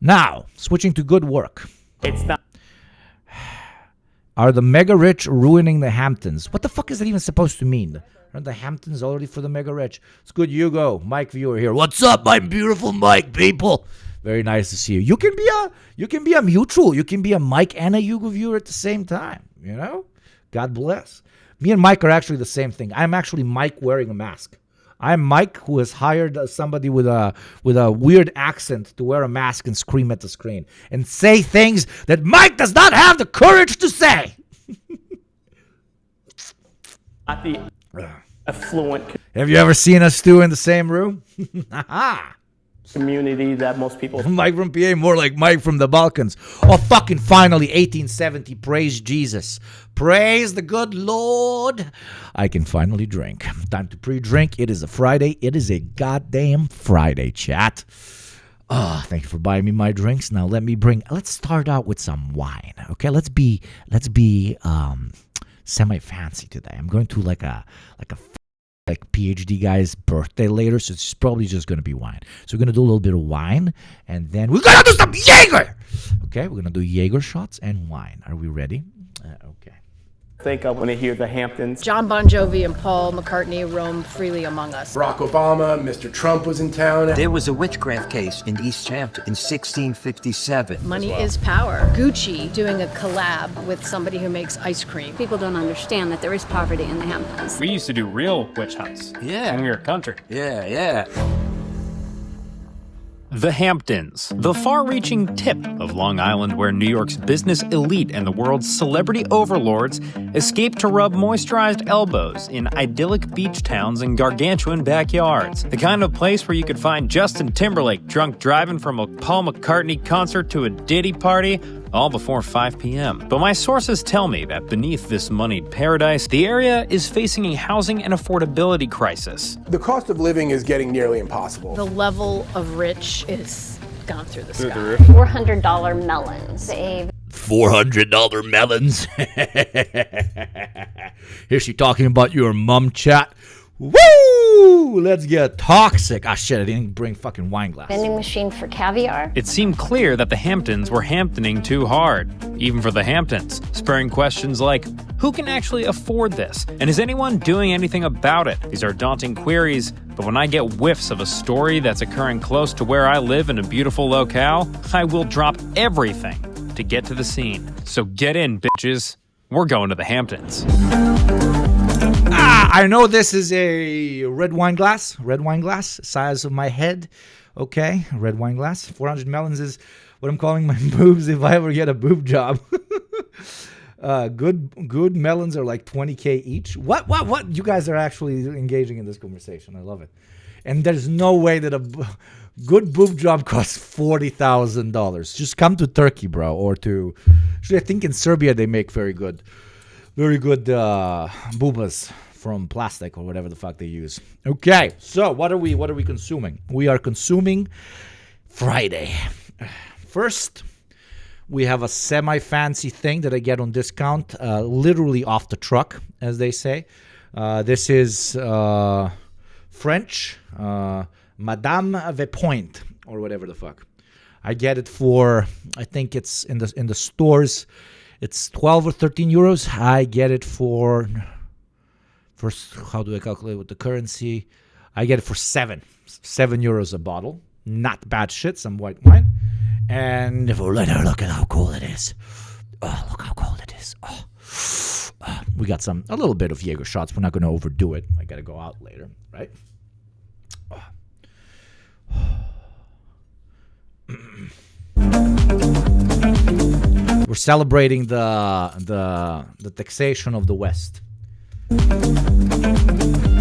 Now, switching to good work. It's not. Are the mega rich ruining the Hamptons? What the fuck is that even supposed to mean? Aren't the Hamptons already for the mega rich? It's good, Yugo. Mike viewer here. What's up, my beautiful Mike people? Very nice to see you. You can be a mutual. You can be a Mike and a Yugo viewer at the same time. You know? God bless. Me and Mike are actually the same thing. I'm actually Mike wearing a mask. I'm Mike who has hired somebody with a weird accent to wear a mask and scream at the screen and say things that Mike does not have the courage to say. Not the affluent Have you ever seen us two in the same room? community that most people. Mike from PA, more like Mike from the Balkans. Oh, fucking finally, 1870. Praise Jesus. Praise the good Lord. I can finally drink. Time to pre-drink. It is a Friday. It is a goddamn Friday, chat. Oh, thank you for buying me my drinks. Now let's start out with some wine. Okay, let's be semi-fancy today. I'm going to like PhD guy's birthday later, so it's probably just going to be wine. So we're going to do a little bit of wine, and then we're going to do some Jaeger. Okay, we're going to do Jaeger shots and wine. Are we ready? Okay. Think of when I hear the Hamptons. John Bon Jovi and Paul McCartney roam freely among us. Barack Obama, Mr. Trump was in town. There was a witchcraft case in East Hampton in 1657. Money is power. Gucci doing a collab with somebody who makes ice cream. People don't understand that there is poverty in the Hamptons. We used to do real witch hunts. Yeah. When we were country. Yeah. The Hamptons, the far-reaching tip of Long Island where New York's business elite and the world's celebrity overlords escape to rub moisturized elbows in idyllic beach towns and gargantuan backyards. The kind of place where you could find Justin Timberlake drunk driving from a Paul McCartney concert to a Diddy party, all before 5 p.m. But my sources tell me that beneath this moneyed paradise, the area is facing a housing and affordability crisis. The cost of living is getting nearly impossible. The level of rich is gone through the sky. $400 melons. $400 melons. Here's she talking about your mum, chat. Woo! Let's get toxic. Ah, shit, I didn't bring fucking wine glass. Vending machine for caviar. It seemed clear that the Hamptons were Hamptoning too hard, even for the Hamptons, spurring questions like, who can actually afford this? And is anyone doing anything about it? These are daunting queries, but when I get whiffs of a story that's occurring close to where I live in a beautiful locale, I will drop everything to get to the scene. So get in, bitches. We're going to the Hamptons. I know this is a red wine glass, size of my head. Okay, red wine glass. 400 melons is what I'm calling my boobs if I ever get a boob job. Good melons are like $20K each. What? You guys are actually engaging in this conversation. I love it. And there's no way that a good boob job costs $40,000. Just come to Turkey, bro, or to. Actually, I think in Serbia they make very good boobas from plastic or whatever the fuck they use. Okay, so what are we consuming? We are consuming Friday. First, we have a semi-fancy thing that I get on discount, literally off the truck, as they say. This is French, Madame Vepoint, or whatever the fuck. I get it for, I think it's in the stores, it's 12 or 13 euros. I get it for how do I calculate with the currency? I get it for 7 euros a bottle. Not bad shit, some white wine. And look at how cool it is. Oh, look how cold it is. Oh. We got a little bit of Jaeger shots. We're not going to overdo it. I got to go out later, right? We're celebrating the taxation of the West.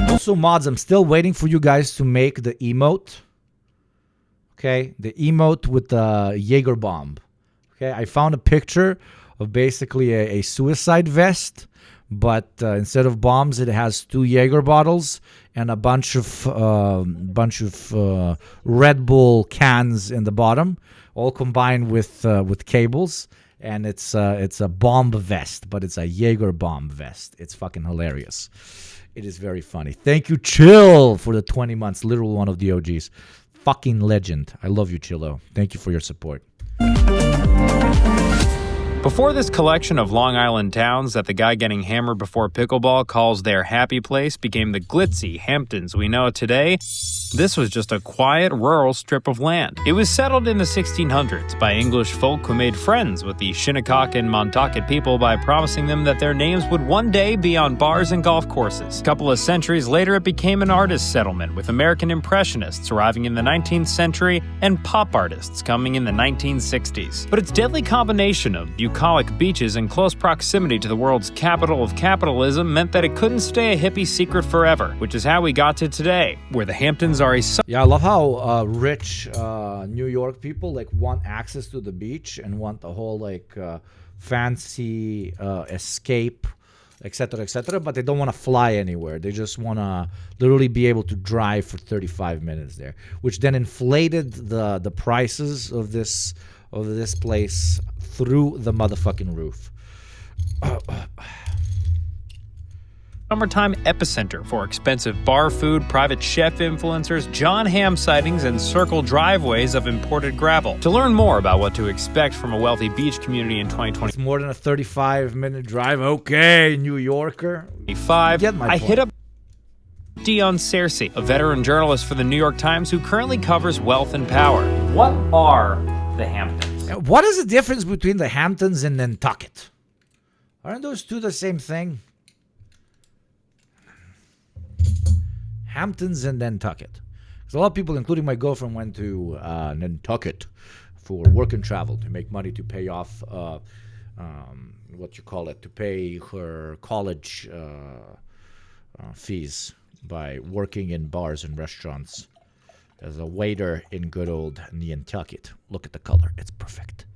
Also, mods, I'm still waiting for you guys to make the emote. Okay, the emote with the Jaeger bomb. Okay, I found a picture of basically a suicide vest, but instead of bombs, it has 2 Jaeger bottles and a bunch of Red Bull cans in the bottom, all combined with cables. And it's a bomb vest, but it's a Jaeger bomb vest. It's fucking hilarious. It is very funny. Thank you, Chill, for the 20 months. Literal one of the OGs. Fucking legend. I love you, Chillo. Thank you for your support. Before this collection of Long Island towns that the guy getting hammered before pickleball calls their happy place became the glitzy Hamptons we know today, this was just a quiet, rural strip of land. It was settled in the 1600s by English folk who made friends with the Shinnecock and Montauk people by promising them that their names would one day be on bars and golf courses. A couple of centuries later, it became an artist settlement, with American Impressionists arriving in the 19th century and pop artists coming in the 1960s. But its deadly combination of bucolic beaches and close proximity to the world's capital of capitalism meant that it couldn't stay a hippie secret forever, which is how we got to today, where the Hamptons are a Yeah, I love how rich New York people like want access to the beach and want the whole like fancy escape, etc., but they don't want to fly anywhere. They just want to literally be able to drive for 35 minutes there, which then inflated the prices of this place through the motherfucking roof. Summertime epicenter for expensive bar food, private chef influencers, John Hamm sightings, and circle driveways of imported gravel. To learn more about what to expect from a wealthy beach community in 2025, It's more than a 35-minute drive. Okay, New Yorker. Get my I point. hit up Dion Cersei, a veteran journalist for the New York Times who currently covers wealth and power. What are the Hamptons? What is the difference between the Hamptons and Nantucket? Aren't those two the same thing? Hamptons and Nantucket. Because a lot of people, including my girlfriend, went to Nantucket for work and travel to make money to pay off, to pay her college fees by working in bars and restaurants as a waiter in good old Nantucket. Look at the color. It's perfect.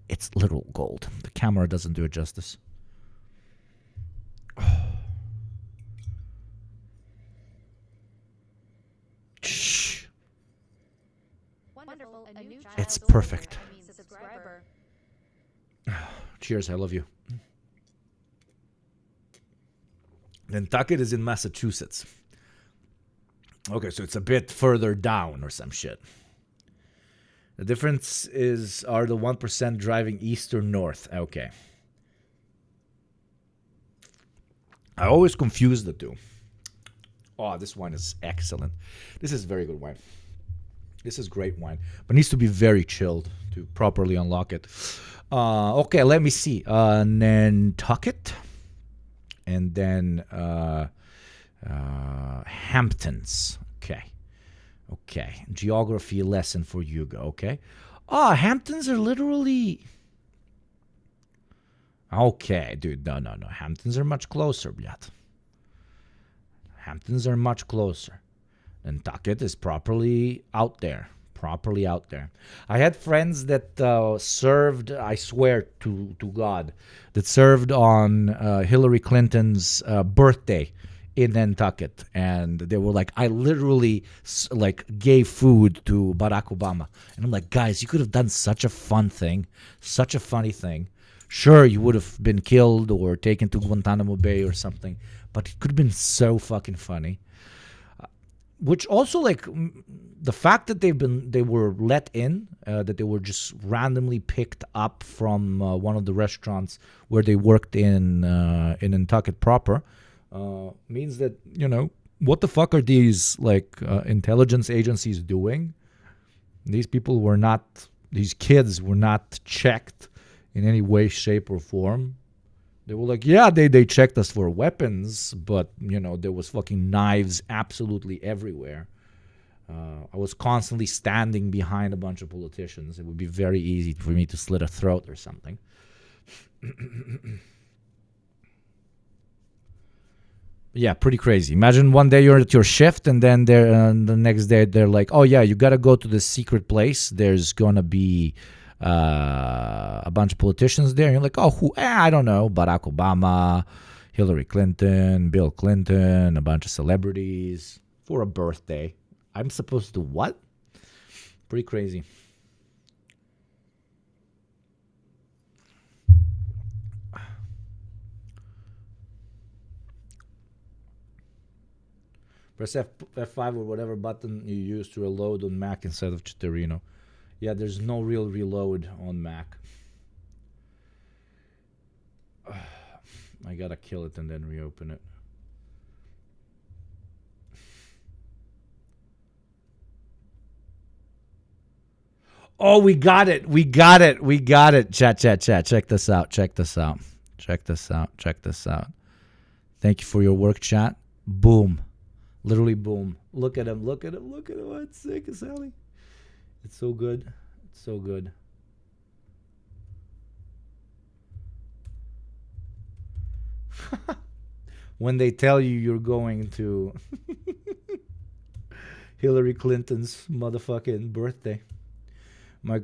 It's literal gold. The camera doesn't do it justice. Shh. It's perfect. Cheers, I love you. Nantucket is in Massachusetts. Okay, so it's a bit further down or some shit. The difference are the 1% driving east or north. Okay. I always confuse the two. Oh, this wine is excellent. This is very good wine. This is great wine, but needs to be very chilled to properly unlock it. Okay, let me see. Nantucket, and then Hamptons. Okay. Geography lesson for Yugo. Okay. Hamptons are literally. Okay, dude. No. Hamptons are much closer, yet. Hamptons are much closer. Nantucket is properly out there. I had friends that served, I swear to God, that served on Hillary Clinton's birthday in Nantucket. And they were like, I literally gave food to Barack Obama. And I'm like, guys, you could have done such a fun thing, such a funny thing. Sure, you would have been killed or taken to Guantanamo Bay or something, but it could have been so fucking funny. Which also, the fact that they were let in, that they were just randomly picked up from one of the restaurants where they worked in Nantucket proper, means that, what the fuck are these intelligence agencies doing? These kids were not checked in any way, shape, or form. They were like, yeah, they checked us for weapons, but, there was fucking knives absolutely everywhere. I was constantly standing behind a bunch of politicians. It would be very easy for me to slit a throat or something. Yeah, pretty crazy. Imagine one day you're at your shift, and then the next day they're like, oh, yeah, you got to go to this secret place. There's going to be a bunch of politicians there. And you're like, oh, who? I don't know. Barack Obama, Hillary Clinton, Bill Clinton, a bunch of celebrities for a birthday. I'm supposed to what? Pretty crazy. Press F5 or whatever button you use to reload on Mac instead of Chiterino. Yeah, there's no real reload on Mac. I gotta kill it and then reopen it. Oh, we got it. We got it. We got it. Chat. Check this out. Check this out. Check this out. Check this out. Thank you for your work, chat. Boom. Literally boom. Look at him. Look at him. Look at him. It's sick as hell. It's so good. It's so good. When they tell you you're going to Hillary Clinton's motherfucking birthday. My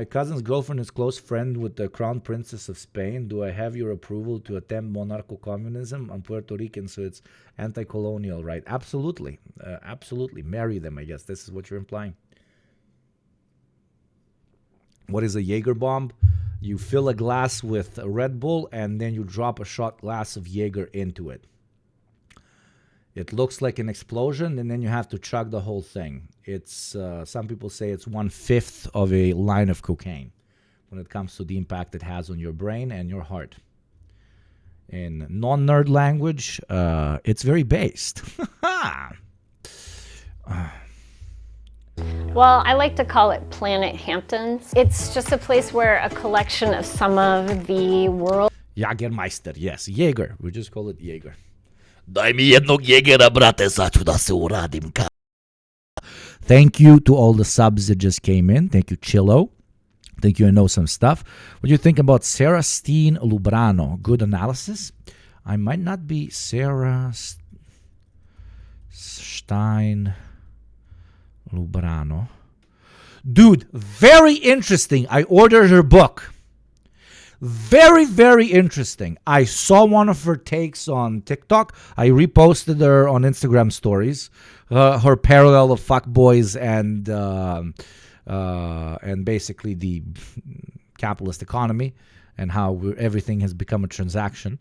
cousin's girlfriend is close friend with the Crown Princess of Spain. Do I have your approval to attempt monarchical communism? I'm Puerto Rican, so it's anti-colonial, right? Absolutely. Absolutely. Marry them, I guess. This is what you're implying. What is a Jaeger bomb? You fill a glass with a Red Bull, and then you drop a shot glass of Jaeger into it. It looks like an explosion, and then you have to chug the whole thing. It's some people say it's 1/5 of a line of cocaine when it comes to the impact it has on your brain and your heart. In non-nerd language, it's very based. Well, I like to call it Planet Hamptons. It's just a place where a collection of some of the world. Jagermeister, yes. Jaeger. We just call it Jaeger. Thank you to all the subs that just came in. Thank you, Chillo. Thank you, I know some stuff. What do you think about Sarah Steen Lubrano? Good analysis. I might not be Sarah Stein Lubrano. Dude, very interesting. I ordered her book. Very, very interesting. I saw one of her takes on TikTok. I reposted her on Instagram stories. Her parallel of fuckboys and basically the capitalist economy and how everything has become a transaction.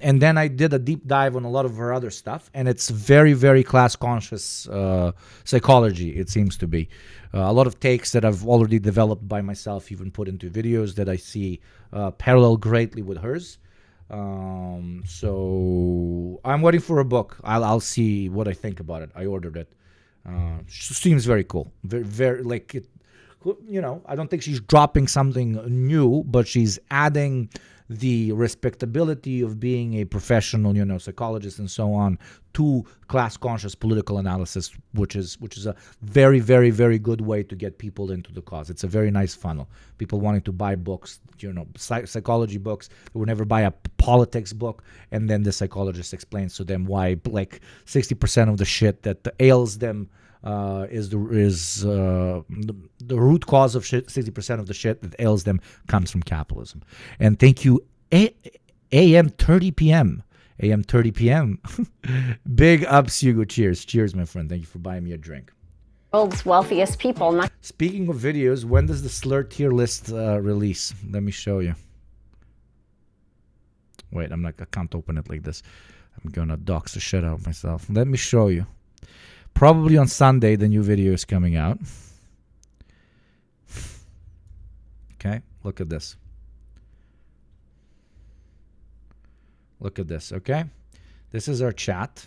And then I did a deep dive on a lot of her other stuff, and it's very, very class-conscious psychology, it seems to be. A lot of takes that I've already developed by myself, even put into videos that I see parallel greatly with hers. So I'm waiting for a book. I'll see what I think about it. I ordered it. Seems very cool. Very, very like it. You know, I don't think she's dropping something new, but she's adding the respectability of being a professional, you know, psychologist and so on to class-conscious political analysis, which is a very, very, very good way to get people into the cause. It's a very nice funnel. People wanting to buy books, you know, psychology books. They would never buy a politics book, and then the psychologist explains to them why, like, 60% of the shit that ails them is the root cause of shit. 60% of the shit that ails them comes from capitalism. And thank you, AM 30 PM. AM 30 PM. Big ups, Hugo. Cheers. Cheers, my friend. Thank you for buying me a drink. World's wealthiest people. Speaking of videos, when does the Slur tier list release? Let me show you. Wait, I can't open it like this. I'm gonna dox the shit out of myself. Let me show you. Probably on Sunday, the new video is coming out. Okay, look at this. Look at this, okay? This is our chat.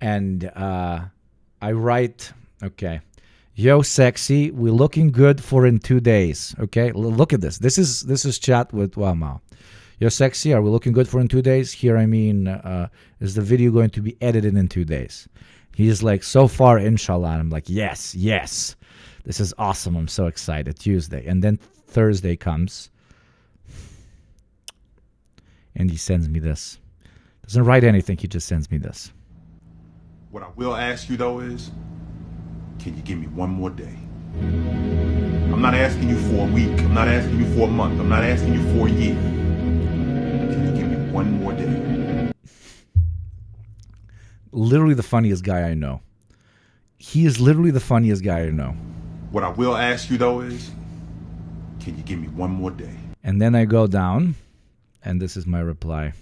And I write, okay, yo, sexy, we're looking good for in 2 days, okay? Look at this. This is chat with Wow. Yo, sexy, are we looking good for in 2 days? Here, I mean, is the video going to be edited in 2 days? He's like, so far, inshallah. And I'm like, yes. This is awesome. I'm so excited. Tuesday. And then Thursday comes. And he sends me this. Doesn't write anything. He just sends me this. What I will ask you, though, is, can you give me one more day? I'm not asking you for a week. I'm not asking you for a month. I'm not asking you for a year. Can you give me one more day? Literally the funniest guy I know. He is literally the funniest guy I know. What I will ask you, though, is, can you give me one more day? And then I go down, and this is my reply.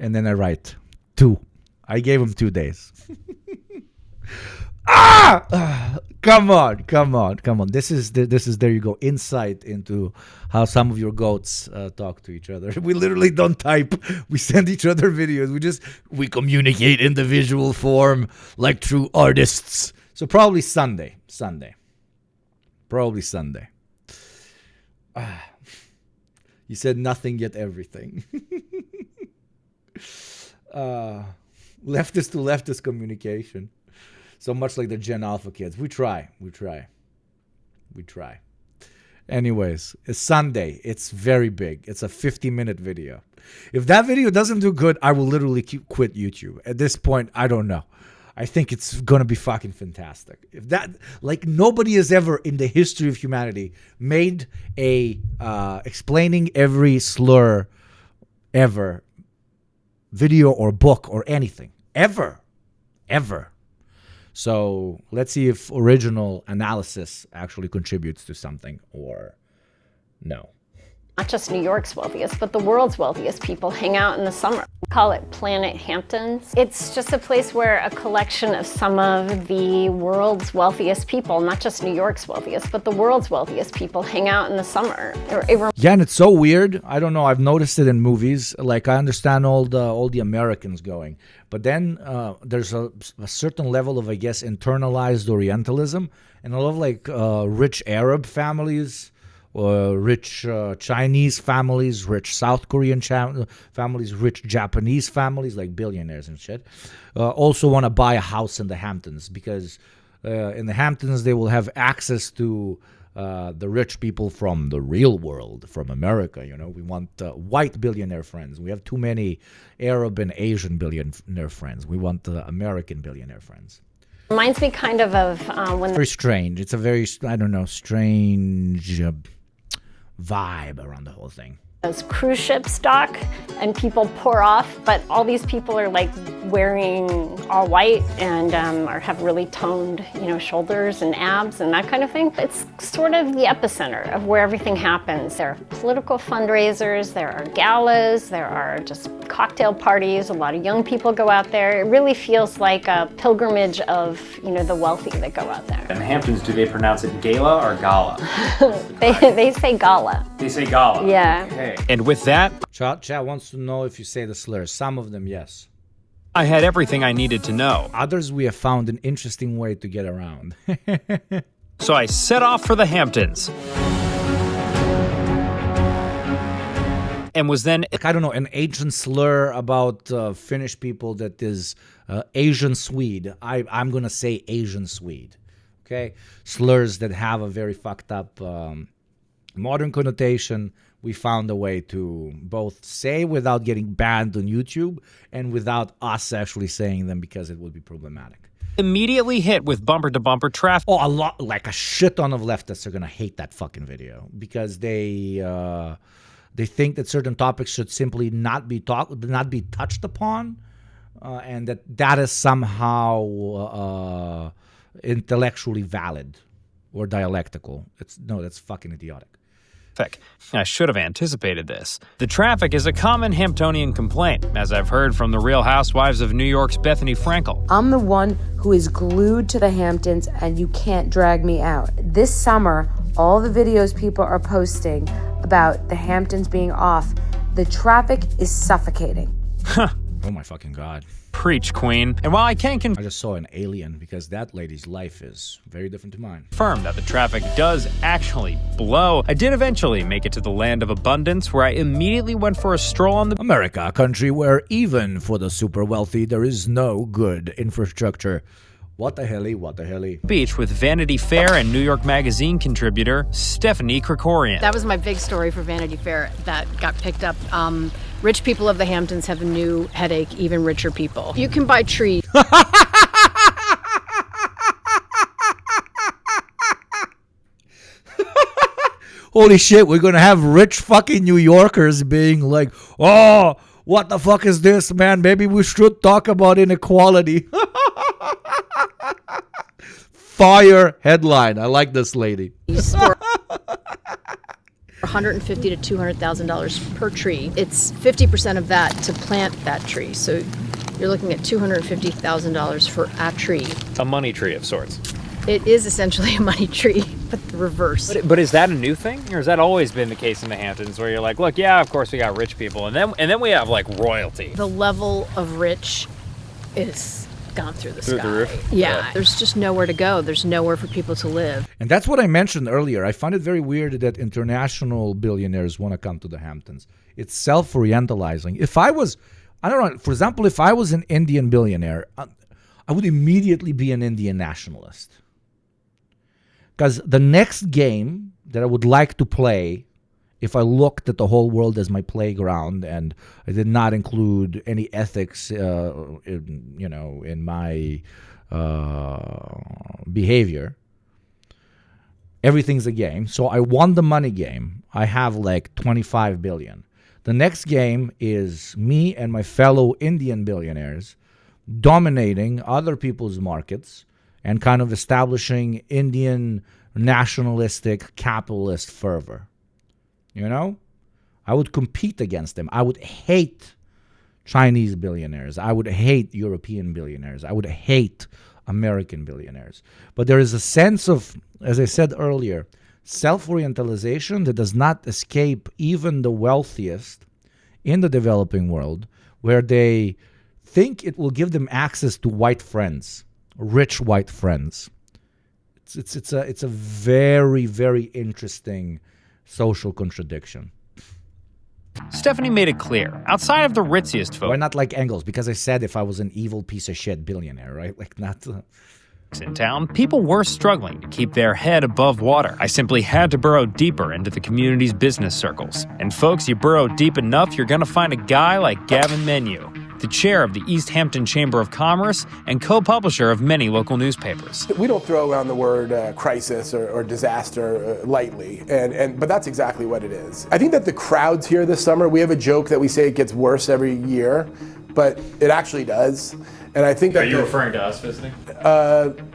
And then I write 2. I gave him 2 days. Come on. This is there you go, insight into how some of your goats talk to each other. We literally don't type. We send each other videos. We communicate in the visual form like true artists. So probably Sunday. Probably Sunday. You said nothing yet everything. Leftist to leftist communication. So much like the Gen Alpha kids. We try. Anyways, it's Sunday. It's very big. It's a 50-minute video. If that video doesn't do good, I will literally quit YouTube. At this point, I don't know. I think it's going to be fucking fantastic. If that, like, nobody has ever in the history of humanity made a explaining every slur ever video or book or anything. Ever. So let's see if original analysis actually contributes to something or no. Not just New York's wealthiest, but the world's wealthiest people hang out in the summer. We call it Planet Hamptons. It's just a place where a collection of some of the world's wealthiest people, not just New York's wealthiest, but the world's wealthiest people hang out in the summer. Yeah, and it's so weird. I don't know. I've noticed it in movies. Like, I understand all the Americans going. But then there's a certain level of, I guess, internalized Orientalism. And a lot of, like, rich Arab families, rich Chinese families, rich South Korean families, rich Japanese families, like billionaires and shit, also want to buy a house in the Hamptons because in the Hamptons they will have access to the rich people from the real world, from America. You know, we want white billionaire friends. We have too many Arab and Asian billionaire friends. We want American billionaire friends. Reminds me kind of when... Very strange. It's a very, I don't know, strange vibe around the whole thing. Those cruise ships dock and people pour off, but all these people are like wearing all white and or have really toned, shoulders and abs and that kind of thing. It's sort of the epicenter of where everything happens. There are political fundraisers, there are galas, there are just cocktail parties. A lot of young people go out there. It really feels like a pilgrimage of, the wealthy that go out there. In the Hamptons, do they pronounce it gala or gala? They say gala. They say gala. Yeah. Okay. And with that, Chat wants to know if you say the slurs. Some of them, yes. I had everything I needed to know. Others, we have found an interesting way to get around. So I set off for the Hamptons. And was then... I don't know, an Asian slur about Finnish people that is Asian Swede. I'm going to say Asian Swede. Okay? Slurs that have a very fucked up modern connotation. We found a way to both say without getting banned on YouTube and without us actually saying them because it would be problematic. Immediately hit with bumper-to-bumper traffic. Oh, a lot, like a shit ton of leftists are going to hate that fucking video because they think that certain topics should simply not be touched upon, and that is somehow intellectually valid or dialectical. That's fucking idiotic. I should have anticipated this. The traffic is a common Hamptonian complaint, as I've heard from the Real Housewives of New York's Bethany Frankel. I'm the one who is glued to the Hamptons, and you can't drag me out. This summer, all the videos people are posting about the Hamptons being off, the traffic is suffocating. Oh my fucking God. Preach, Queen. And while I can't I just saw an alien because that lady's life is very different to mine. confirm that the traffic does actually blow, I did eventually make it to the land of abundance, where I immediately went for a stroll on the America, a country where even for the super wealthy there is no good infrastructure. What the hell? beach with Vanity Fair and New York Magazine contributor Stephanie Krikorian. That was my big story for Vanity Fair that got picked up. Rich people of the Hamptons have a new headache, even richer people. You can buy trees. Holy shit, we're gonna have rich fucking New Yorkers being like, oh, what the fuck is this, man? Maybe we should talk about inequality. Fire headline. I like this lady. $150,000 to $200,000 per tree. It's 50% of that to plant that tree. So you're looking at $250,000 for a tree. A money tree of sorts. It is essentially a money tree, but the reverse. But is that a new thing, or has that always been the case in the Hamptons, where you're like, look, yeah, of course we got rich people, and then we have like royalty. The level of rich is gone through the Through sky. the roof? Yeah, there's just nowhere to go. There's nowhere for people to live. And that's what I mentioned earlier. I find it very weird that international billionaires want to come to the Hamptons. It's self-orientalizing. If I was, I don't know, for example, if I was an Indian billionaire, I would immediately be an Indian nationalist. Because the next game that I would like to play, if I looked at the whole world as my playground and I did not include any ethics, in my behavior, everything's a game. So I won the money game. I have like 25 billion. The next game is me and my fellow Indian billionaires dominating other people's markets and kind of establishing Indian nationalistic capitalist fervor. You know? I would compete against them. I would hate Chinese billionaires. I would hate European billionaires. I would hate American billionaires. But there is a sense of, as I said earlier, self-orientalization that does not escape even the wealthiest in the developing world, where they think it will give them access to white friends, rich white friends. It's a very, very interesting social contradiction. Stephanie made it clear, outside of the ritziest Why folks not like Engels? Because I said if I was an evil piece of shit billionaire, right? Like not... in town, people were struggling to keep their head above water. I simply had to burrow deeper into the community's business circles. And folks, you burrow deep enough, you're gonna find a guy like Gavin Menu, the chair of the East Hampton Chamber of Commerce and co-publisher of many local newspapers. We don't throw around the word crisis or disaster lightly, but that's exactly what it is. I think that the crowds here this summer, we have a joke that we say it gets worse every year, but it actually does. And I think that... Are you referring to us visiting?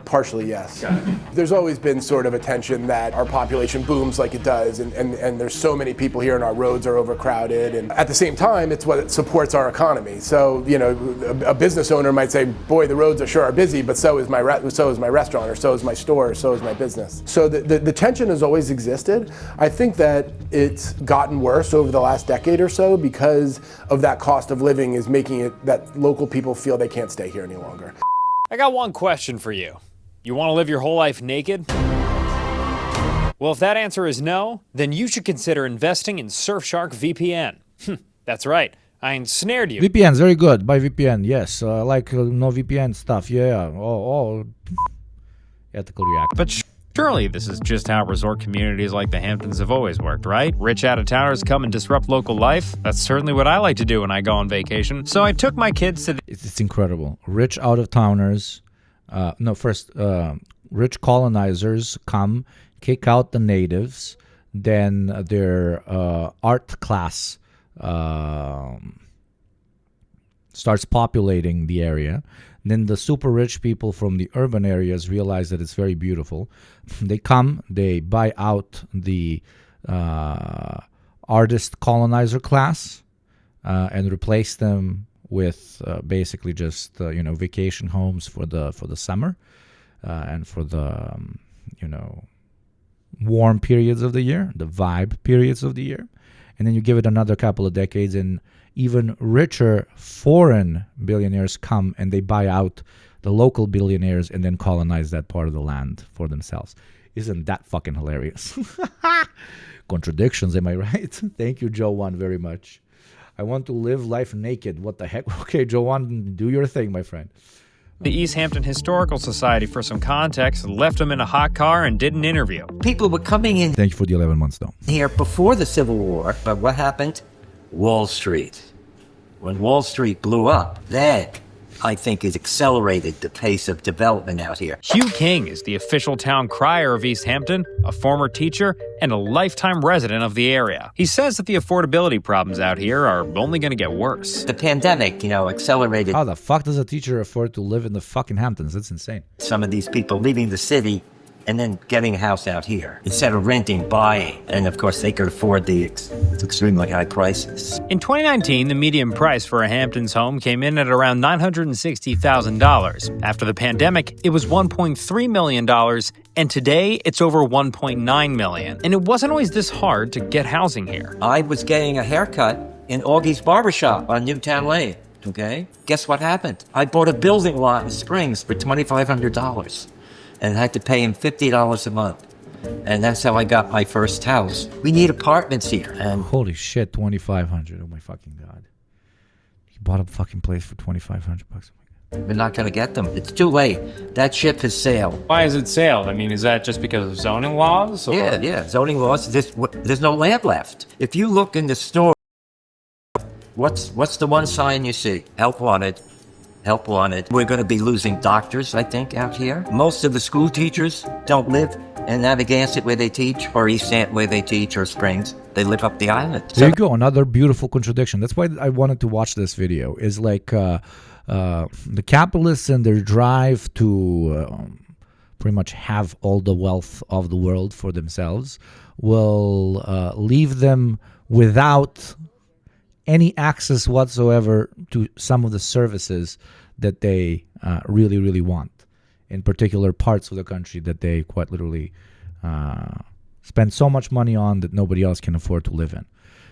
Partially, yes. There's always been sort of a tension that our population booms like it does, and there's so many people here and our roads are overcrowded. And at the same time, it's what supports our economy. So, you know, a business owner might say, boy, the roads are busy, but so is my restaurant, or so is my store, or so is my business. So the tension has always existed. I think that it's gotten worse over the last decade or so because of that cost of living is making it that local people feel they can't stay here any longer. I got one question for you. You want to live your whole life naked? Well, if that answer is no, then you should consider investing in Surfshark VPN. That's right. I ensnared you. VPN's very good. Buy VPN, yes. I like no VPN stuff. Yeah. Ethical react. But surely this is just how resort communities like the Hamptons have always worked, right? Rich out-of-towners come and disrupt local life. That's certainly what I like to do when I go on vacation. So I took my kids to It's incredible. Rich out-of-towners, rich colonizers come, kick out the natives, then their art class starts populating the area. Then the super rich people from the urban areas realize that it's very beautiful. They come, they buy out the artist colonizer class and replace them with basically just vacation homes for the summer and for the warm periods of the year, the vibe periods of the year. And then you give it another couple of decades and even richer foreign billionaires come and they buy out the local billionaires and then colonize that part of the land for themselves. Isn't that fucking hilarious? Contradictions, am I right? Thank you, Joe One, very much. I want to live life naked. What the heck? Okay, Joe One, do your thing, my friend. the East Hampton Historical Society for some context, left him in a hot car and did an interview. People were coming in Thank you for the 11 months, though. here before the Civil War, but what happened? Wall Street. When Wall Street blew up, that, I think, has accelerated the pace of development out here. Hugh King is the official town crier of East Hampton, a former teacher, and a lifetime resident of the area. He says that the affordability problems out here are only going to get worse. The pandemic, accelerated How the fuck does a teacher afford to live in the fucking Hamptons? That's insane. some of these people leaving the city and then getting a house out here instead of renting, buying. And of course, they could afford the extremely high prices. In 2019, the median price for a Hamptons home came in at around $960,000. After the pandemic, it was $1.3 million, and today it's over $1.9 million. And it wasn't always this hard to get housing here. I was getting a haircut in Augie's Barbershop on Newtown Lane, okay? Guess what happened? I bought a building lot in Springs for $2,500 and had to pay him $50 a month. And that's how I got my first house. We need apartments here. And Holy shit, 2,500. Oh my fucking God. He bought a fucking place for 2,500 bucks. we're not going to get them. It's too late. That ship has sailed. Why is it sailed? I mean, is that just because of zoning laws? Or? Yeah. Zoning laws. There's no land left. If you look in the store, what's the one sign you see? Help wanted. Help wanted. We're going to be losing doctors, I think, out here. Most of the school teachers don't live in Navigant where they teach, or East Ant where they teach, or Springs. They live up the island. There you go. Another beautiful contradiction. That's why I wanted to watch this video. Is like the capitalists and their drive to pretty much have all the wealth of the world for themselves will leave them without any access whatsoever to some of the services that they really, really want, in particular parts of the country that they quite literally spend so much money on that nobody else can afford to live in.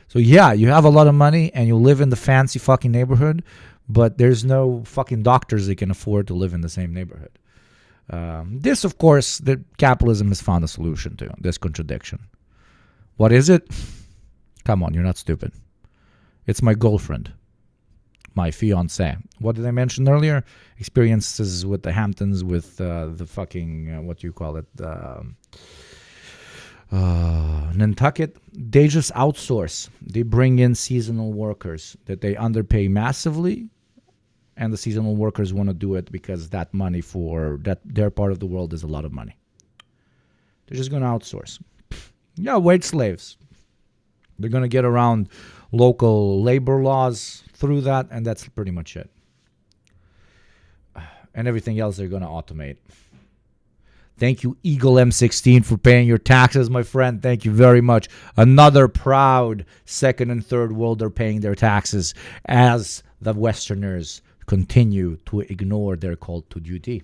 So yeah, you have a lot of money and you live in the fancy fucking neighborhood, but there's no fucking doctors that can afford to live in the same neighborhood. This, of course, the capitalism has found a solution to this contradiction. What is it? Come on, you're not stupid. It's my girlfriend, my fiance. What did I mention earlier? Experiences with the Hamptons, with the fucking, what do you call it? Nantucket. They just outsource. They bring in seasonal workers that they underpay massively, and the seasonal workers want to do it because that money for that their part of the world is a lot of money. They're just going to outsource. Yeah, wage slaves. They're going to get around local labor laws through that, and that's pretty much it. And everything else they're going to automate. Thank you, Eagle M16, for paying your taxes, my friend. Thank you very much. Another proud second and third worlder paying their taxes as the Westerners continue to ignore their call to duty.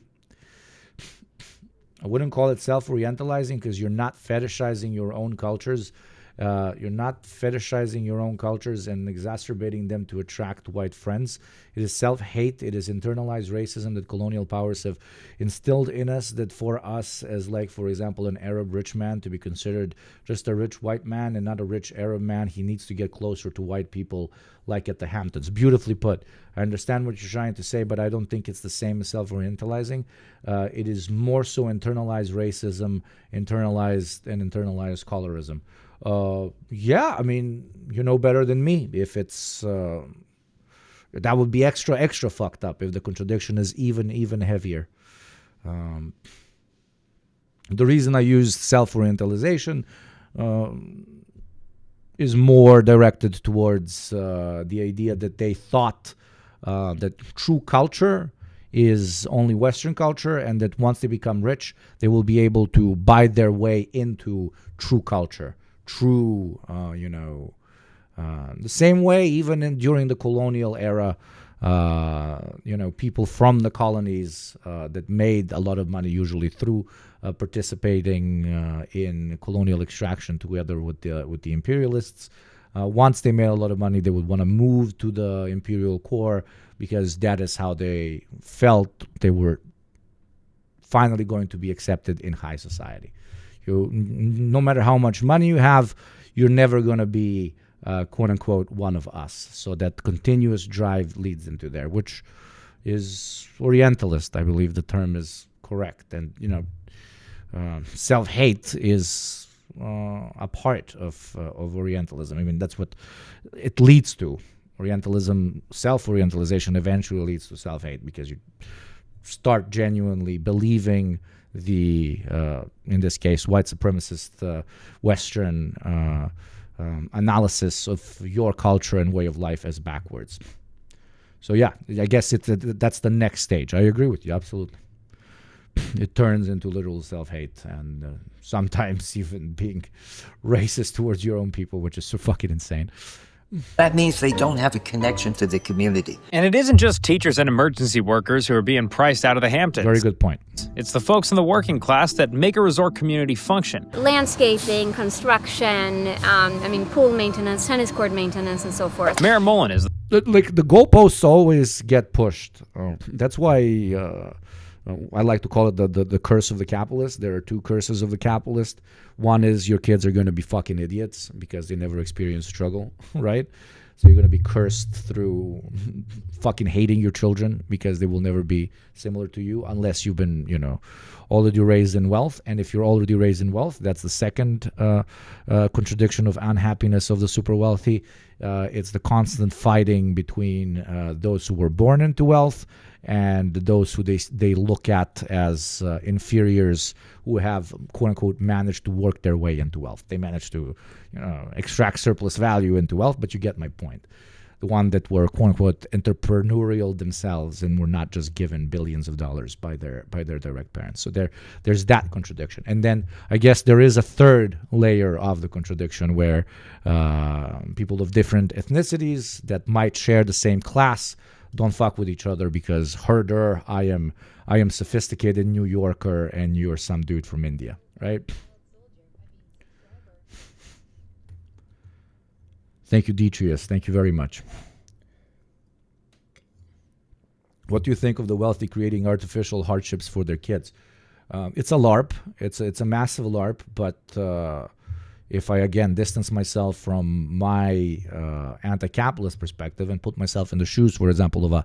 I wouldn't call it self-orientalizing because you're not fetishizing your own cultures. You're not fetishizing your own cultures and exacerbating them to attract white friends. It is self-hate. It is internalized racism that colonial powers have instilled in us, that for us as, like, for example, an Arab rich man to be considered just a rich white man and not a rich Arab man, he needs to get closer to white people like at the Hamptons. Beautifully put. I understand what you're trying to say, but I don't think it's the same as self-orientalizing. It is more so internalized racism, internalized colorism. Yeah, I mean, you know better than me if it's that would be extra fucked up if the contradiction is even heavier. The reason I use self-orientalization is more directed towards the idea that they thought that true culture is only Western culture, and that once they become rich, they will be able to buy their way into true culture. True, the same way even during the colonial era, people from the colonies that made a lot of money, usually through participating in colonial extraction together with the imperialists. Once they made a lot of money, they would want to move to the imperial core because that is how they felt they were finally going to be accepted in high society. No matter how much money you have, you're never going to be, quote unquote, one of us. So that continuous drive leads them to there, which is Orientalist. I believe the term is correct. And, self-hate is a part of Orientalism. I mean, that's what it leads to. Orientalism, self-orientalization eventually leads to self-hate because you start genuinely believing the, in this case, white supremacist Western analysis of your culture and way of life as backwards. So yeah, I guess that's the next stage. I agree with you, absolutely. it turns into literal self-hate and sometimes even being racist towards your own people, which is so fucking insane. That means they don't have a connection to the community. And it isn't just teachers and emergency workers who are being priced out of the Hamptons. Very good point. It's the folks in the working class that make a resort community function. Landscaping, construction, pool maintenance, tennis court maintenance, and so forth. Mayor Mullen is Like the goalposts always get pushed. That's why I like to call it the curse of the capitalist. There are two curses of the capitalist. One is your kids are going to be fucking idiots because they never experienced struggle, right? So you're going to be cursed through fucking hating your children because they will never be similar to you unless you've been, already raised in wealth. And if you're already raised in wealth, that's the second contradiction of unhappiness of the super wealthy. It's the constant fighting between those who were born into wealth and those who they look at as inferiors who have, quote unquote, managed to work their way into wealth. They managed to extract surplus value into wealth, but you get my point. The one that were, quote unquote, entrepreneurial themselves and were not just given billions of dollars by their direct parents. So there's that contradiction. And then I guess there is a third layer of the contradiction where people of different ethnicities that might share the same class don't fuck with each other because herder, I am sophisticated New Yorker and you're some dude from India, right? Thank you, Detrius. Thank you very much. What do you think of the wealthy creating artificial hardships for their kids? It's a LARP. It's a massive LARP, but if I, again, distance myself from my anti-capitalist perspective and put myself in the shoes, for example, of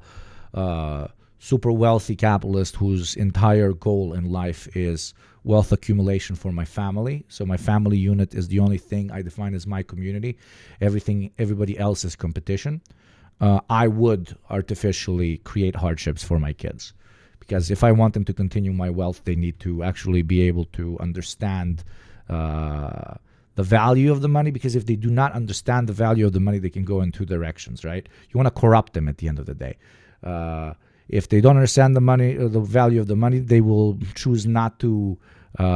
a super wealthy capitalist whose entire goal in life is wealth accumulation for my family. So my family unit is the only thing I define as my community. Everybody else is competition. I would artificially create hardships for my kids. Because if I want them to continue my wealth, they need to actually be able to understand the value of the money, because if they do not understand the value of the money, they can go in two directions, right? You want to corrupt them at the end of the day. If they don't understand the money, the value of the money, they will choose not to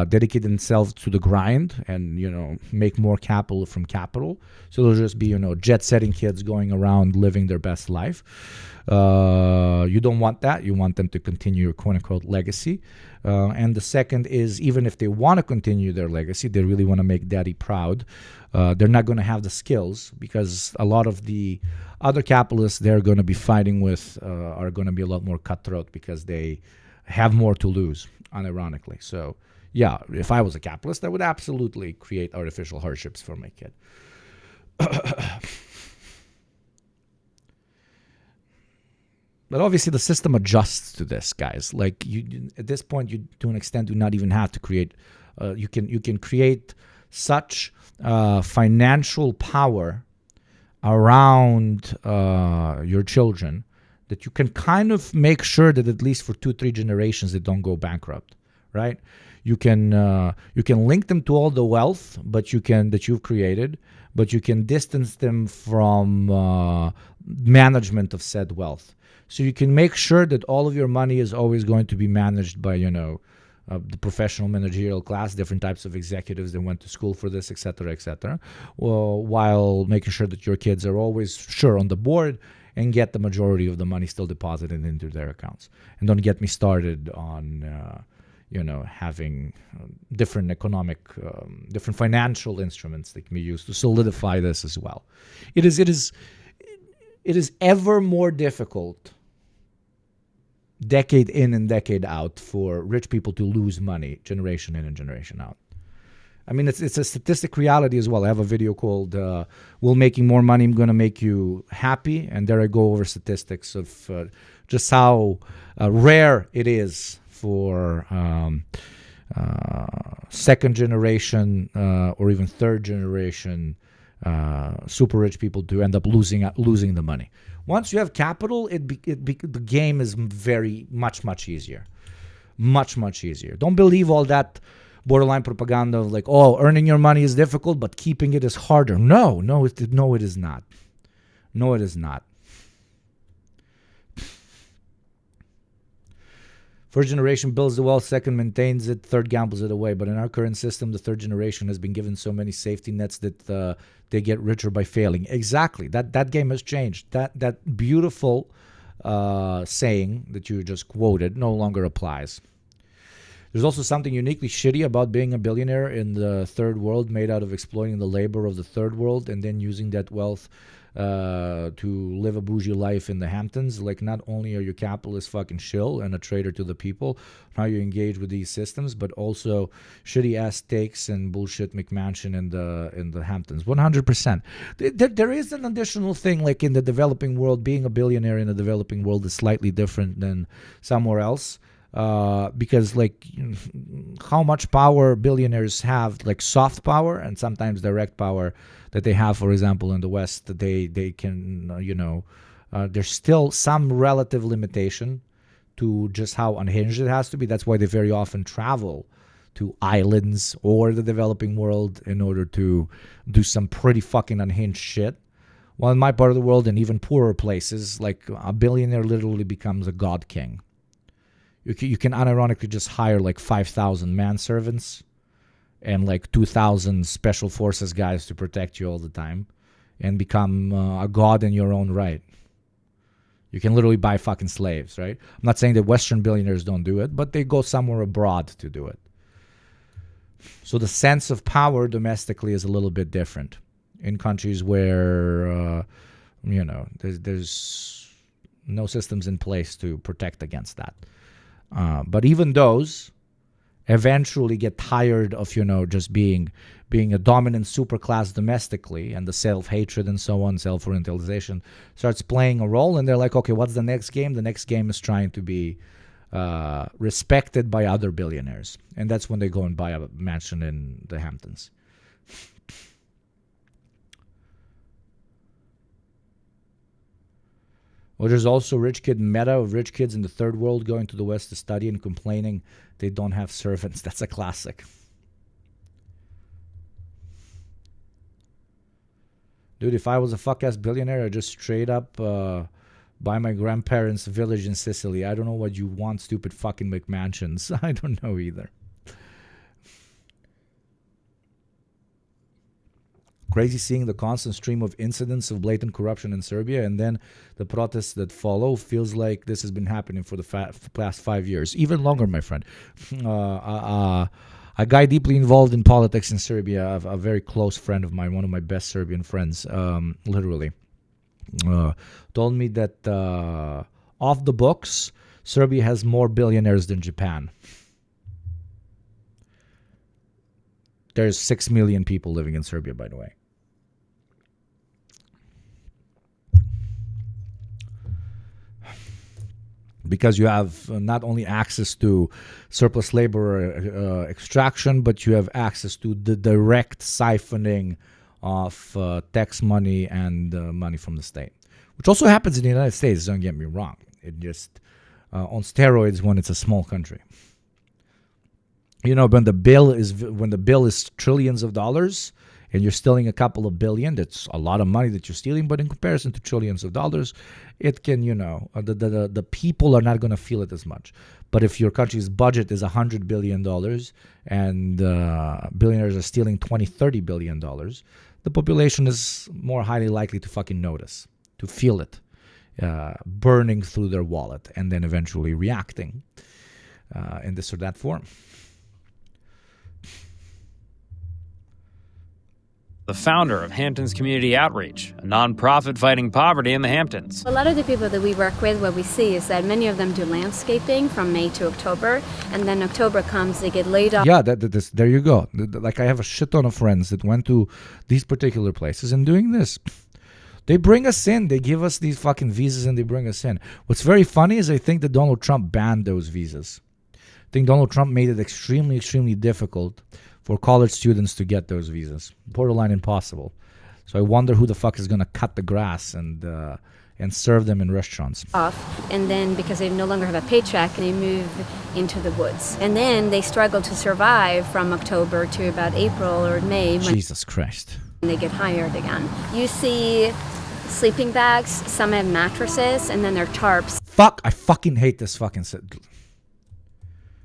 dedicate themselves to the grind and, make more capital from capital. So they'll just be, jet-setting kids going around living their best life. You don't want that. You want them to continue your quote-unquote legacy. And the second is, even if they want to continue their legacy, they really want to make daddy proud, they're not going to have the skills, because a lot of the other capitalists they're going to be fighting with are going to be a lot more cutthroat because they have more to lose, unironically. So, yeah, if I was a capitalist, I would absolutely create artificial hardships for my kid. But obviously, the system adjusts to this, guys. Like at this point, you to an extent do not even have to create. You can create such financial power around your children that you can kind of make sure that at least for 2-3 generations they don't go bankrupt, right? You can link them to all the wealth, that you've created, but you can distance them from management of said wealth. So you can make sure that all of your money is always going to be managed by, the professional managerial class, different types of executives that went to school for this, et cetera, while making sure that your kids are always on the board and get the majority of the money still deposited into their accounts. And don't get me started on, having different economic, different financial instruments that can be used to solidify this as well. It is ever more difficult, decade in and decade out, for rich people to lose money generation in and generation out. I mean, it's a statistic reality as well. I have a video called Will Making More Money Going to Make You Happy? And there I go over statistics of just how rare it is for second generation or even third generation super rich people to end up losing the money. Once you have capital, the game is very much easier. Much easier. Don't believe all that borderline propaganda of like, earning your money is difficult, but keeping it is harder. No, it is not. No, it is not. First generation builds the wealth, second maintains it, third gambles it away. But in our current system, the third generation has been given so many safety nets that they get richer by failing. Exactly. That game has changed. That beautiful saying that you just quoted no longer applies. There's also something uniquely shitty about being a billionaire in the third world, made out of exploiting the labor of the third world and then using that wealth to live a bougie life in the Hamptons. Like, not only are you capitalist fucking shill and a traitor to the people, how you engage with these systems, but also shitty ass takes and bullshit McMansion in the Hamptons. 100%. There is an additional thing, like in the developing world, being a billionaire in the developing world is slightly different than somewhere else. Because like how much power billionaires have, like soft power and sometimes direct power that they have, for example, in the West, they can, there's still some relative limitation to just how unhinged it has to be. That's why they very often travel to islands or the developing world in order to do some pretty fucking unhinged shit. While in my part of the world and even poorer places, like a billionaire literally becomes a god king. You can unironically just hire like 5,000 manservants and like 2,000 special forces guys to protect you all the time and become a god in your own right. You can literally buy fucking slaves, right? I'm not saying that Western billionaires don't do it, but they go somewhere abroad to do it. So the sense of power domestically is a little bit different in countries where, there's no systems in place to protect against that. But even those eventually get tired of, just being a dominant superclass domestically, and the self-hatred and so on, self-orientalization starts playing a role, and they're like, okay, what's the next game? The next game is trying to be respected by other billionaires. And that's when they go and buy a mansion in the Hamptons. Well, there's also rich kid meta of rich kids in the third world going to the West to study and complaining they don't have servants. That's a classic. Dude, if I was a fuck-ass billionaire, I'd just straight up buy my grandparents' village in Sicily. I don't know what you want, stupid fucking McMansions. I don't know either. Crazy seeing the constant stream of incidents of blatant corruption in Serbia, and then the protests that follow. Feels like this has been happening for the past 5 years. Even longer, my friend. A guy deeply involved in politics in Serbia, a very close friend of mine, one of my best Serbian friends, literally, told me that off the books, Serbia has more billionaires than Japan. There's 6 million people living in Serbia, by the way. Because you have not only access to surplus labor extraction, but you have access to the direct siphoning of tax money and money from the state, which also happens in the United States. Don't get me wrong; it just on steroids when it's a small country. When the bill is trillions of dollars and you're stealing a couple of billion, that's a lot of money that you're stealing. But in comparison to trillions of dollars, it can, the people are not going to feel it as much. But if your country's budget is $100 billion and billionaires are stealing $20-30 billion, the population is more highly likely to fucking notice, to feel it burning through their wallet, and then eventually reacting in this or that form. The founder of Hamptons Community Outreach, a nonprofit fighting poverty in the Hamptons. A lot of the people that we work with, what we see is that many of them do landscaping from May to October, and then October comes, they get laid off. Yeah, there you go. Like, I have a shit ton of friends that went to these particular places and doing this. They bring us in. They give us these fucking visas and they bring us in. What's very funny is I think that Donald Trump banned those visas. I think Donald Trump made it extremely, extremely difficult for college students to get those visas. Borderline impossible. So I wonder who the fuck is going to cut the grass and serve them in restaurants. And then because they no longer have a paycheck, they move into the woods. And then they struggle to survive from October to about April or May. Jesus Christ. When they get hired again. You see sleeping bags, some have mattresses, and then they're tarps. Fuck, I fucking hate this fucking...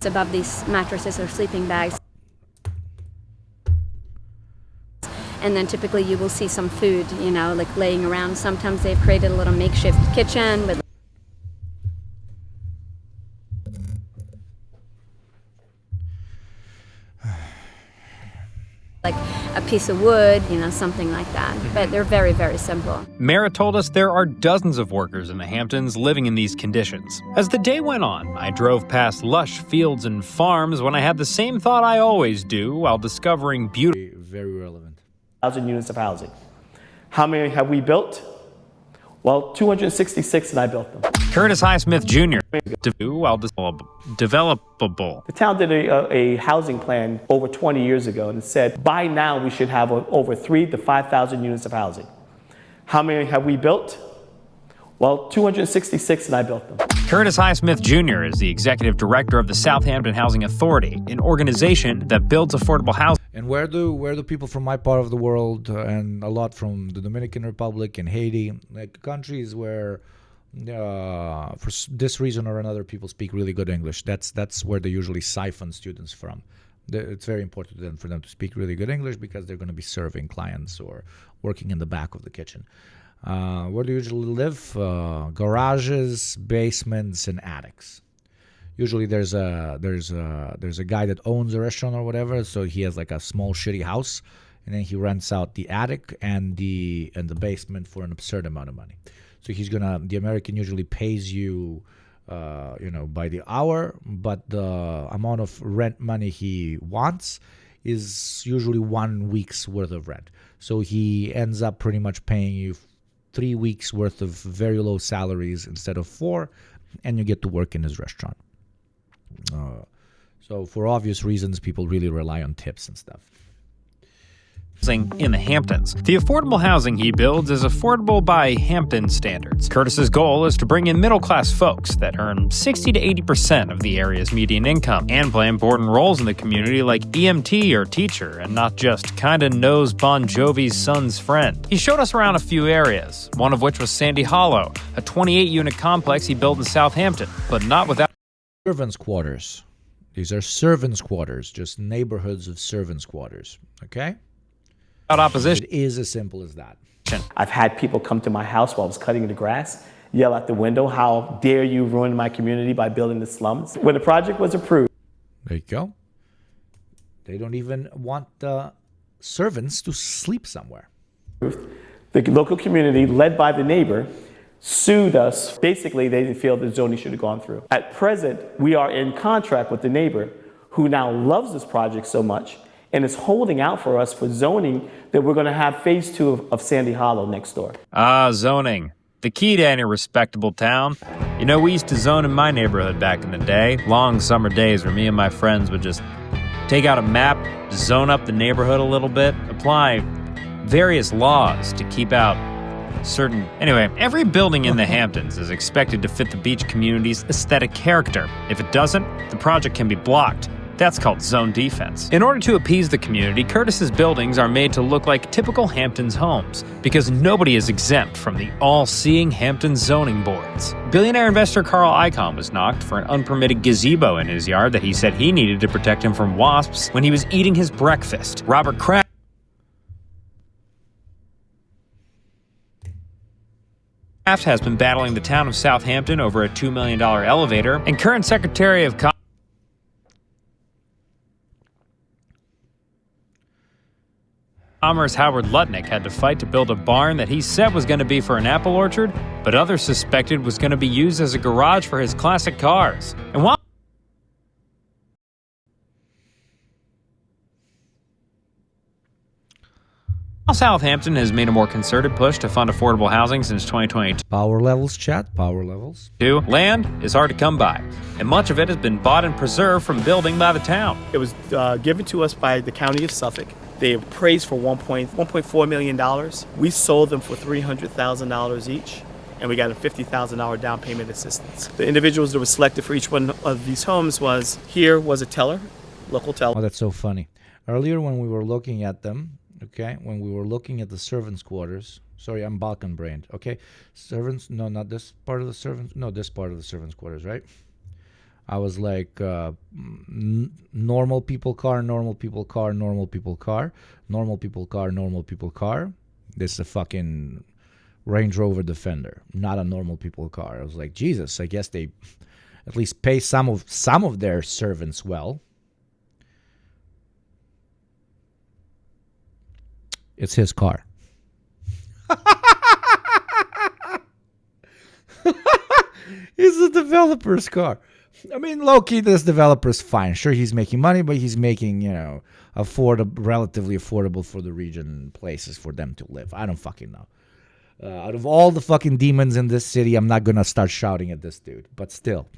above these mattresses or sleeping bags. And then typically you will see some food, you know, like laying around. Sometimes they've created a little makeshift kitchen with like a piece of wood, you know, something like that. But they're very, very simple. Mara told us there are dozens of workers in the Hamptons living in these conditions. As the day went on, I drove past lush fields and farms when I had the same thought I always do while discovering beauty. Very relevant. 1,000 units of housing. How many have we built? Well, 266, and I built them. Curtis Highsmith Jr. while developable. The town did a housing plan over 20 years ago, and it said by now we should have over 3,000 to 5,000 units of housing. How many have we built? Well, 266, and I built them. Curtis Highsmith Jr. is the executive director of the Southampton Housing Authority, an organization that builds affordable housing. And where do people from my part of the world and a lot from the Dominican Republic and Haiti, like countries where for this reason or another people speak really good English. That's where they usually siphon students from. It's very important to them for them to speak really good English because they're going to be serving clients or working in the back of the kitchen. Where do you usually live? Garages, basements, and attics. Usually there's a guy that owns a restaurant or whatever, so he has like a small shitty house, and then he rents out the attic and the basement for an absurd amount of money. So the American usually pays you, by the hour, but the amount of rent money he wants is usually 1 week's worth of rent. So he ends up pretty much paying you 3 weeks worth of very low salaries instead of 4, and you get to work in his restaurant. So for obvious reasons, people really rely on tips and stuff. In the Hamptons. The affordable housing he builds is affordable by Hampton standards. Curtis's goal is to bring in middle-class folks that earn 60 to 80% of the area's median income and play important roles in the community like EMT or teacher, and not just kinda knows Bon Jovi's son's friend. He showed us around a few areas, one of which was Sandy Hollow, a 28-unit complex he built in Southampton, but not without servants' quarters. These are servants' quarters, just neighborhoods of servants' quarters, okay? opposition. It is as simple as that. I've had people come to my house while I was cutting the grass, yell out the window, "How dare you ruin my community by building the slums?" When the project was approved. There you go. They don't even want the servants to sleep somewhere. The local community, led by the neighbor, sued us. Basically, they didn't feel the zoning should have gone through. At present, we are in contract with the neighbor who now loves this project so much and is holding out for us for zoning that we're going to have phase 2 of Sandy Hollow next door. Zoning. The key to any respectable town. You know, we used to zone in my neighborhood back in the day. Long summer days where me and my friends would just take out a map, zone up the neighborhood a little bit, apply various laws to keep out certain... Anyway, every building in the Hamptons is expected to fit the beach community's aesthetic character. If it doesn't, the project can be blocked. That's called zone defense. In order to appease the community, Curtis's buildings are made to look like typical Hamptons homes, because nobody is exempt from the all-seeing Hamptons zoning boards. Billionaire investor Carl Icahn was knocked for an unpermitted gazebo in his yard that he said he needed to protect him from wasps when he was eating his breakfast. Robert Kraft has been battling the town of Southampton over a $2 million elevator, and current Secretary of Commerce Howard Lutnick had to fight to build a barn that he said was going to be for an apple orchard, but others suspected was going to be used as a garage for his classic cars. And while Southampton has made a more concerted push to fund affordable housing since 2022. Power levels, chat. Power levels. Land is hard to come by, and much of it has been bought and preserved from building by the town. It was given to us by the county of Suffolk. They appraised for $1.4 million. We sold them for $300,000 each, and we got a $50,000 down payment assistance. The individuals that were selected for each one of these homes was a teller, local teller. Oh, that's so funny. Earlier when we were looking at them, okay, when we were looking at the servants' quarters, sorry, I'm Balkan-brained, okay? Servants, no, not this part of the servants, no, this part of the servants' quarters, right? I was like, normal people car, normal people car, normal people car, normal people car, normal people car. This is a fucking Range Rover Defender, not a normal people car. I was like, Jesus, I guess they at least pay some of their servants well. It's his car. It's a developer's car. I mean, low-key, this developer's fine. Sure, he's making money, but he's making, relatively affordable for the region places for them to live. I don't fucking know. Out of all the fucking demons in this city, I'm not going to start shouting at this dude. But still,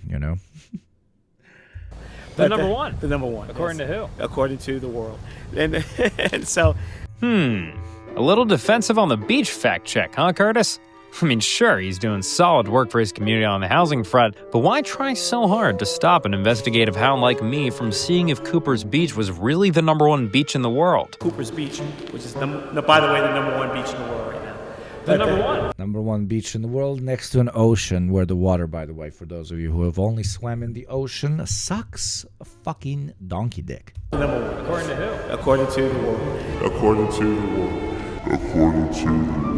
The number one. The number one. According to who? According to the world. And so... A little defensive on the beach fact check, huh, Curtis? I mean, sure, he's doing solid work for his community on the housing front, but why try so hard to stop an investigative hound like me from seeing if Cooper's Beach was really the number one beach in the world? Cooper's Beach, which is, by the way, the number one beach in the world right now. The number one. Number one beach in the world next to an ocean where the water, by the way, for those of you who have only swam in the ocean, sucks a fucking donkey dick. The number one. According to who? According to the world. According to the world. According to the world.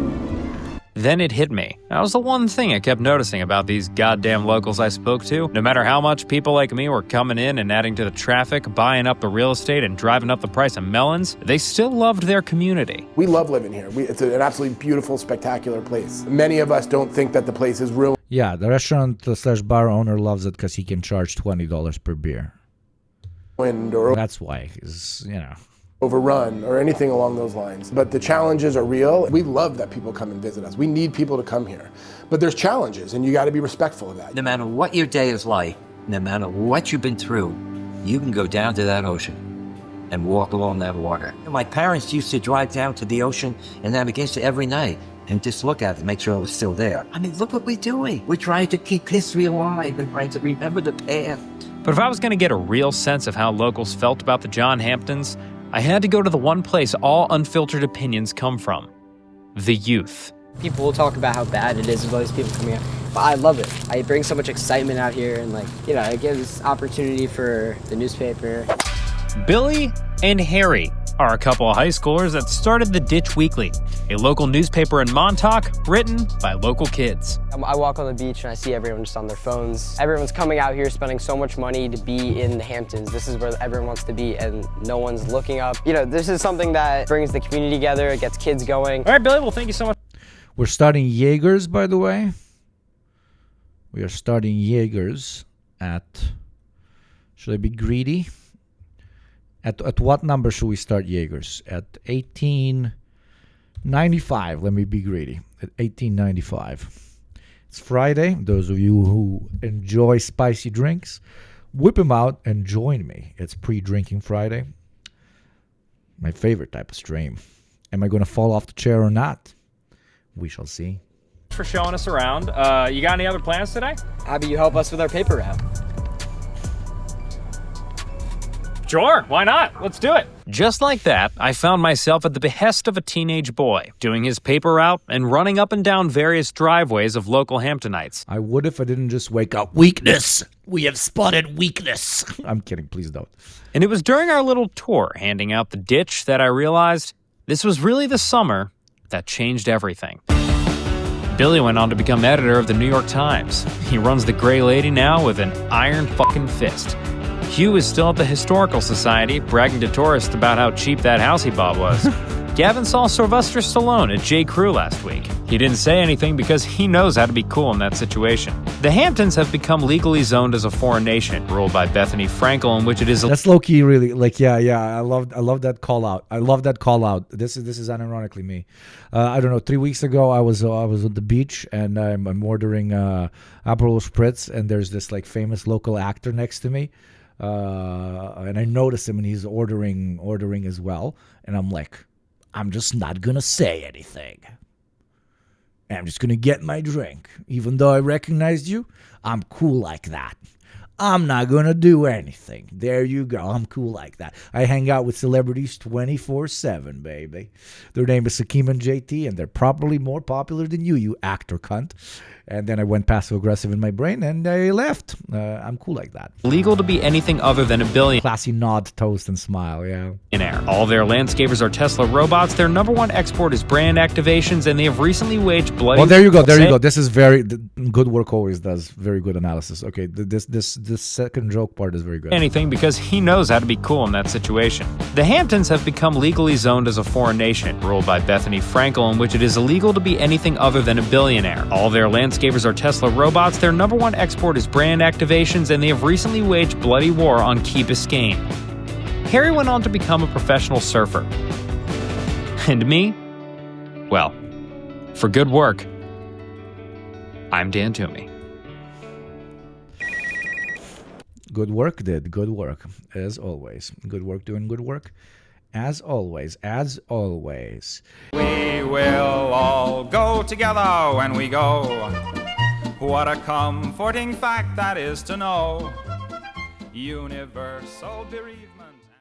Then it hit me. That was the one thing I kept noticing about these goddamn locals I spoke to. No matter how much people like me were coming in and adding to the traffic, buying up the real estate and driving up the price of melons, they still loved their community. We love living here. It's an absolutely beautiful, spectacular place. Many of us don't think that the place is real. Yeah, the restaurant / bar owner loves it because he can charge $20 per beer. That's why, Overrun or anything along those lines. But the challenges are real. We love that people come and visit us. We need people to come here. But there's challenges, and you got to be respectful of that. No matter what your day is like, no matter what you've been through, you can go down to that ocean and walk along that water. My parents used to drive down to the ocean and navigate it every night and just look at it, make sure it was still there. I mean, look what we're doing. We're trying to keep history alive and trying to remember the past. But if I was going to get a real sense of how locals felt about the John Hamptons, I had to go to the one place all unfiltered opinions come from: the youth. People will talk about how bad it is with all these people coming out, but I love it. I bring so much excitement out here, and it gives opportunity for the newspaper. Billy and Harry are a couple of high schoolers that started the Ditch Weekly, a local newspaper in Montauk written by local kids. I walk on the beach and I see everyone just on their phones. Everyone's coming out here spending so much money to be in the Hamptons. This is where everyone wants to be, and no one's looking up. This is something that brings the community together. It gets kids going. All right, Billy, well, thank you so much. We're starting Jaegers, by the way. We are starting Jaegers at... Should I be greedy? At what number should we start Jaegers? At 18.95. Let me be greedy. At 18.95. It's Friday. Those of you who enjoy spicy drinks, whip them out and join me. It's pre-drinking Friday. My favorite type of stream. Am I going to fall off the chair or not? We shall see. Thanks for showing us around. You got any other plans today? How about you help us with our paper route? Sure, why not? Let's do it. Just like that, I found myself at the behest of a teenage boy, doing his paper route and running up and down various driveways of local Hamptonites. I would if I didn't just wake up. Weakness! We have spotted weakness! I'm kidding, please don't. And it was during our little tour handing out the ditch that I realized this was really the summer that changed everything. Billy went on to become editor of the New York Times. He runs the Gray Lady now with an iron fucking fist. Hugh is still at the Historical Society, bragging to tourists about how cheap that house he bought was. Gavin saw Sylvester Stallone at J. Crew last week. He didn't say anything because he knows how to be cool in that situation. The Hamptons have become legally zoned as a foreign nation, ruled by Bethany Frankel, in which it is... That's low-key, really. I love that call-out. I love that call-out. This is unironically me. I don't know, 3 weeks ago, I was on the beach, and I'm ordering Aperol Spritz, and there's this famous local actor next to me. And I notice him, and he's ordering as well. And I'm like, I'm just not gonna say anything. I'm just gonna get my drink. Even though I recognized you, I'm cool like that. I'm not going to do anything. There you go. I'm cool like that. I hang out with celebrities 24/7, baby. Their name is Sakim and JT, and they're probably more popular than you actor cunt. And then I went passive-aggressive in my brain, and I left. I'm cool like that. Legal to be anything other than a billionaire. Classy nod, toast, and smile, yeah. All their landscapers are Tesla robots. Their number one export is brand activations, and they have recently waged bloody... Well, there you go. This is very... good work always does very good analysis. Okay, this second joke part is very good. Anything because he knows how to be cool in that situation. The Hamptons have become legally zoned as a foreign nation, ruled by Bethany Frankel, in which it is illegal to be anything other than a billionaire. All their landscapers are Tesla robots. Their number one export is brand activations, and they have recently waged bloody war on Key Biscayne. Harry went on to become a professional surfer. And me? Well, for good work, I'm Dan Toomey. Good work, did. Good work, as always. Good work doing good work, as always. As always. We will all go together when we go. What a comforting fact that is to know. Universal bereavement.